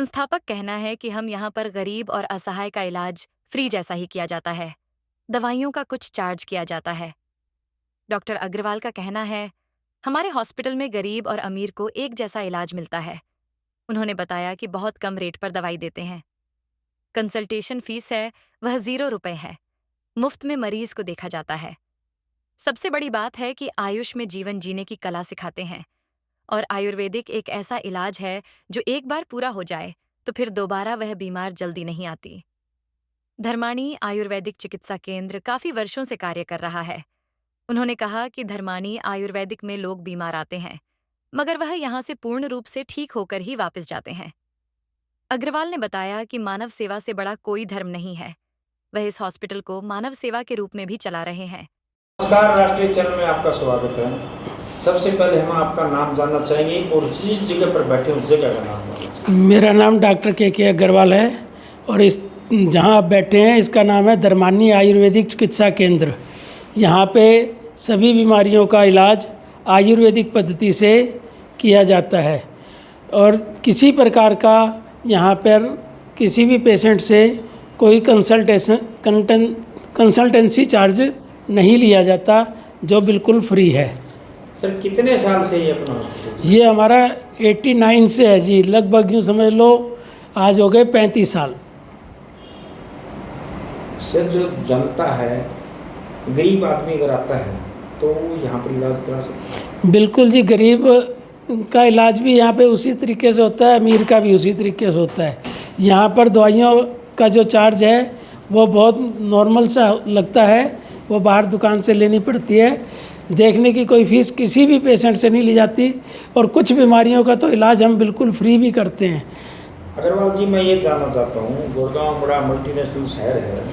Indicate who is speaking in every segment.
Speaker 1: संस्थापक कहना है कि हम यहाँ पर गरीब और असहाय का इलाज फ्री जैसा ही किया जाता है। दवाइयों का कुछ चार्ज किया जाता है। डॉक्टर अग्रवाल का कहना है, हमारे हॉस्पिटल में गरीब और अमीर को एक जैसा इलाज मिलता है। उन्होंने बताया कि बहुत कम रेट पर दवाई देते हैं। कंसल्टेशन फीस है वह 0 रुपए है। मुफ्त में मरीज को देखा जाता है। सबसे बड़ी बात है कि आयुष में जीवन जीने की कला सिखाते हैं और आयुर्वेदिक एक ऐसा इलाज है जो एक बार पूरा हो जाए तो फिर दोबारा वह बीमार जल्दी नहीं आती। धर्माणी आयुर्वेदिक चिकित्सा केंद्र काफी वर्षों से कार्य कर रहा है। उन्होंने कहा कि धर्माणी आयुर्वेदिक में लोग बीमार आते हैं, मगर वह यहाँ से पूर्ण रूप से ठीक होकर ही वापस जाते हैं। अग्रवाल ने बताया कि मानव सेवा से बड़ा कोई धर्म नहीं है। वह इस हॉस्पिटल को मानव सेवा के रूप में भी चला रहे हैं।
Speaker 2: नमस्कार, राष्ट्रीय चैनल में आपका स्वागत है। सबसे पहले हम आपका नाम जानना चाहेंगे और जिस जगह पर बैठे उस जगह का नाम जानना चाहेंगे।
Speaker 3: मेरा नाम डॉक्टर के अग्रवाल है और इस जहाँ आप बैठे हैं इसका नाम है धर्माणी आयुर्वेदिक चिकित्सा केंद्र। यहाँ पे सभी बीमारियों का इलाज आयुर्वेदिक पद्धति से किया जाता है और किसी प्रकार का यहाँ पर किसी भी पेशेंट से कोई कंसल्टेंसी चार्ज नहीं लिया जाता, जो बिल्कुल फ्री है।
Speaker 2: सर, कितने साल से ये अपना हॉस्पिटल?
Speaker 3: ये हमारा 89 से है जी, लगभग यूँ समझ लो आज हो गए 35 साल।
Speaker 2: सर, जो जनता है, गरीब आदमी अगर आता है तो यहाँ पर इलाज करा सकता है?
Speaker 3: बिल्कुल जी, गरीब का इलाज भी यहाँ पे उसी तरीके से होता है, अमीर का भी उसी तरीके से होता है। यहाँ पर दवाइयों का जो चार्ज है वो बहुत नॉर्मल सा लगता है, वो बाहर दुकान से लेनी पड़ती है। देखने की कोई फीस किसी भी पेशेंट से नहीं ली जाती और कुछ बीमारियों का तो इलाज हम बिल्कुल फ्री भी करते हैं।
Speaker 2: अग्रवाल जी, मैं ये जानना चाहता हूँ, गुड़गांव बड़ा मल्टीनेशनल शहर है,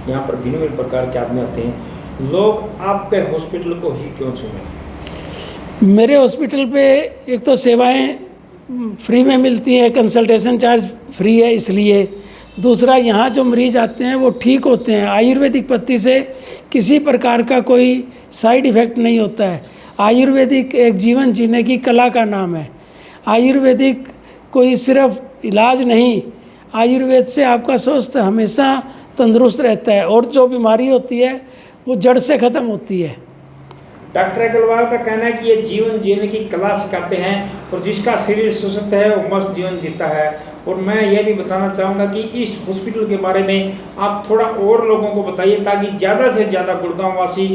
Speaker 2: यहाँ पर भिन्न भिन्न प्रकार के आदमी आते हैं, लोग आपके हॉस्पिटल को ही क्यों चुने?
Speaker 3: मेरे हॉस्पिटल पे एक तो सेवाएं फ्री में मिलती हैं, कंसल्टेशन चार्ज फ्री है इसलिए। दूसरा, यहाँ जो मरीज आते हैं वो ठीक होते हैं। आयुर्वेदिक पद्धति से किसी प्रकार का कोई साइड इफ़ेक्ट नहीं होता है। आयुर्वेदिक एक जीवन जीने की कला का नाम है। आयुर्वेदिक कोई सिर्फ इलाज नहीं, आयुर्वेद से आपका स्वास्थ्य हमेशा तंदुरुस्त रहता है और जो बीमारी होती है वो जड़ से ख़त्म होती है।
Speaker 2: डॉक्टर अग्रवाल का कहना है कि ये जीवन जीने की कला सिखाते हैं और जिसका शरीर स्वस्थ है वो मस्त जीवन जीता है। और मैं ये भी बताना चाहूँगा कि इस हॉस्पिटल के बारे में आप थोड़ा और लोगों को बताइए ताकि ज़्यादा से ज़्यादा गुड़गांव वासी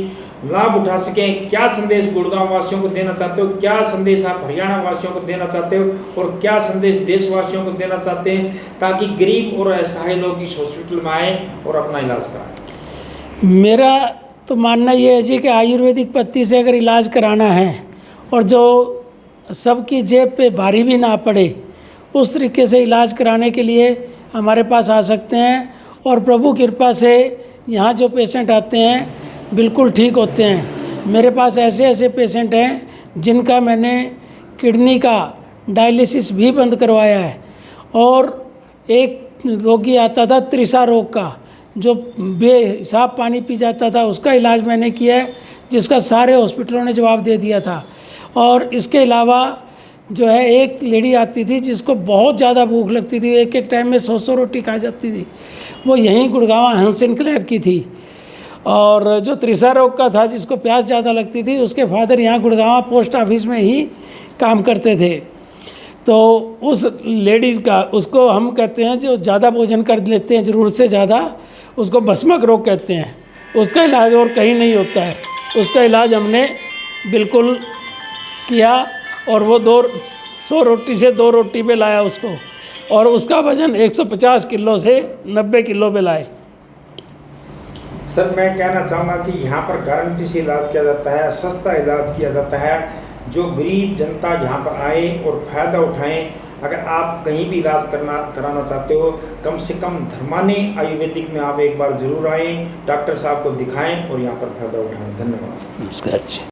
Speaker 2: लाभ उठा सकें। क्या संदेश गुड़गांव वासियों को देना चाहते हो, क्या संदेश आप हरियाणा वासियों को देना चाहते हो और क्या संदेश देशवासियों को देना चाहते हैं ताकि गरीब और असहाय लोग इस हॉस्पिटल में आएँ और अपना इलाज कराएँ?
Speaker 3: मेरा तो मानना ये है जी कि आयुर्वेदिक पद्धति से अगर इलाज कराना है और जो सबकी जेब पे भारी भी ना पड़े, उस तरीके से इलाज कराने के लिए हमारे पास आ सकते हैं और प्रभु कृपा से यहाँ जो पेशेंट आते हैं बिल्कुल ठीक होते हैं। मेरे पास ऐसे ऐसे पेशेंट हैं जिनका मैंने किडनी का डायलिसिस भी बंद करवाया है और एक रोगी आता था त्रिशा रोग का, जो बेहिसाब पानी पी जाता था, उसका इलाज मैंने किया है, जिसका सारे हॉस्पिटलों ने जवाब दे दिया था। और इसके अलावा जो है एक लेडी आती थी जिसको बहुत ज़्यादा भूख लगती थी, एक एक टाइम में 100 रोटी खा जाती थी, वो यहीं गुड़गांव हंस इनकलाब की थी। और जो त्रिशा रोग का था, जिसको प्यास ज़्यादा लगती थी, उसके फादर यहाँ गुड़गांव पोस्ट ऑफिस में ही काम करते थे। तो उस लेडीज़ का, उसको हम कहते हैं जो ज़्यादा भोजन कर लेते हैं ज़रूरत से ज़्यादा, उसको भस्मक रोग कहते हैं। उसका इलाज और कहीं नहीं होता है। उसका इलाज हमने बिल्कुल किया और वो 100 रोटी से 2 रोटी पे लाया उसको, और उसका वजन 150 किलो से 90 किलो पे लाए।
Speaker 2: सर, मैं कहना चाहूँगा कि यहाँ पर गारंटी से इलाज किया जाता है, सस्ता इलाज किया जाता है। जो गरीब जनता यहाँ पर आए और फ़ायदा उठाएं। अगर आप कहीं भी इलाज कराना चाहते हो, कम से कम धर्माणी आयुर्वेदिक में आप एक बार ज़रूर आएँ, डॉक्टर साहब को दिखाएं और यहाँ पर फ़ायदा उठाएं। धन्यवाद।
Speaker 3: नमस्कार जी।